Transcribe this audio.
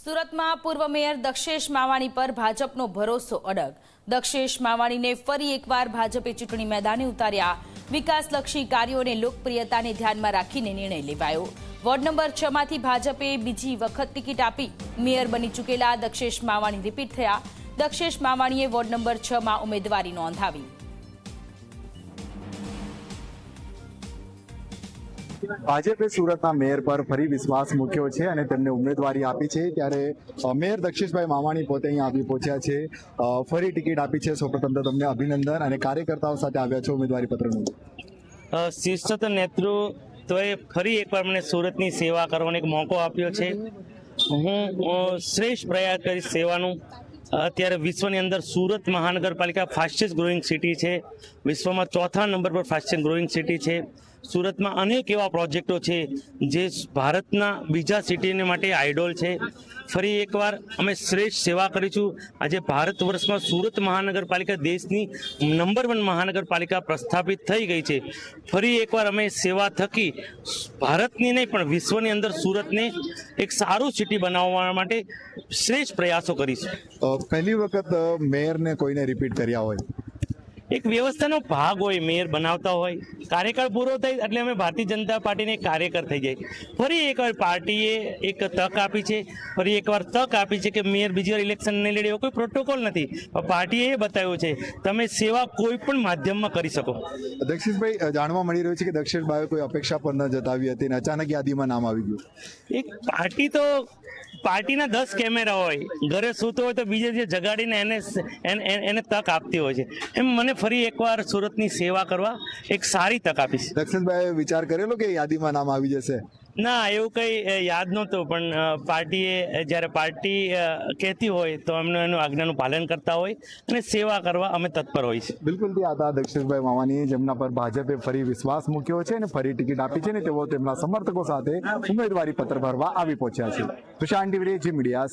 સુરતમાં પૂર્વ મેયર દક્ષેશ માવાણી પર ભાજપનો ભરોસો અડગ। દક્ષેશ માવાણીને ફરી એકવાર ભાજપે ચૂંટણી મેદાને ઉતાર્યા। વિકાસલક્ષી કાર્યો અને લોકપ્રિયતાને ધ્યાનમાં રાખીને નિર્ણય લેવાયો। વોર્ડ નંબર 6 માંથી ભાજપે બીજી વખત ટિકિટ આપી મેયર બની ચૂકેલા દક્ષેશ માવાણી રિપીટ થયા। દક્ષેશ માવાણીએ વોર્ડ નંબર 6 માં ઉમેદવારી નોંધાવી। ભાજપે સુરતના મેયર પર ફરી વિશ્વાસ મૂક્યો છે અને તેમને ઉમેદવારી આપી છે। ત્યારે મેયર દક્ષેશભાઈ માવાણી પોતે અહીં આવી પહોંચ્યા છે, ફરી ટિકિટ આપી છે। સૌપ્રથમ તો તમને અભિનંદન અને કાર્યકર્તાઓ સાથે આવ્યા છો ઉમેદવારી પત્રનું। શીર્ષસ્થ નેતૃત્વએ ફરી એકવાર મને સુરતની સેવા કરવાનો એક મોકો આપ્યો છે। હું શ્રેષ્ઠ પ્રયાસ કરીશ સેવાનું। અત્યારે વિશ્વની અંદર સુરત મહાનગરપાલિકા ફાસ્ટેસ્ટ ગ્રોઈંગ સિટી છે, વિશ્વમાં 4થા નંબર પર ફાસ્ટેસ્ટ ગ્રોઈંગ સિટી છે। સુરતમાં અનેક એવા પ્રોજેક્ટો છે જે ભારતના બીજા સિટીને માટે આઇડોલ છે। ફરી એકવાર અમે શ્રેષ્ઠ સેવા કરીશું। આજે ભારત વર્ષમાં સુરત મહાનગરપાલિકા દેશની નંબર 1 મહાનગરપાલિકા પ્રસ્થાપિત થઈ ગઈ છે। ફરી એકવાર અમે સેવા થકી ભારતની નહીં પણ વિશ્વની અંદર સુરતને એક સારું સિટી બનાવવા માટે શ્રેષ્ઠ પ્રયાસો કરીશું। પહેલી વખત મેયરને કોઈને રિપીટ કર્યા હોય, એક વ્યવસ્થાનો ભાગ હોય, મેયર બનાવતા હોય, કાર્યકાળ પૂરો થાય એટલે અમે ભારતીય જનતા પાર્ટીને કાર્યકર થઈ જાય। ફરી એકવાર પાર્ટીએ એક તક આપી છે, ફરી એકવાર તક આપી છે કે મેયર બીજી વાર ઇલેક્શન નહીં લડે, એવો કોઈ પ્રોટોકોલ નથી। પાર્ટીએ એ બતાવ્યું છે તમે સેવા કોઈ પણ માધ્યમમાં કરી શકો। દક્ષેશભાઈ, જાણવા મળી રહ્યું છે કે દક્ષેશભાઈએ કોઈ અપેક્ષા પણ ન જતાવી હતી અને અચાનક યાદીમાં નામ આવી ગયું। એક પાર્ટીના 10 કેમેરા હોય, ઘરે સૂતો હોય તો બીજે જે જગાડીને એને તક આપતી હોય છે। એમ મને ફરી એકવાર સુરતની સેવા કરવા એક સારી તક આપીશ। દક્ષેશભાઈએ વિચાર કરેલો કે યાદીમાં નામ આવી જશે? ના, એવું કંઈ યાદ નહોતું, પણ પાર્ટીએ જ્યારે પાર્ટી કહેતી હોય તો અમને એનું આજ્ઞાનું પાલન કરતા હોય અને સેવા કરવા અમે તત્પર હોઈએ છીએ। બિલકુલ, તે હતા દક્ષેશભાઈ માવાણી, જેમના પર ભાજપે ફરી વિશ્વાસ મૂક્યો છે અને ફરી ટિકિટ આપી છે ને તેઓ તેમના સમર્થકો સાથે ઉમેદવારી પત્ર ભરવા આવી પહોંચ્યા છે। પ્રશાંત ટીવી મીડિયા।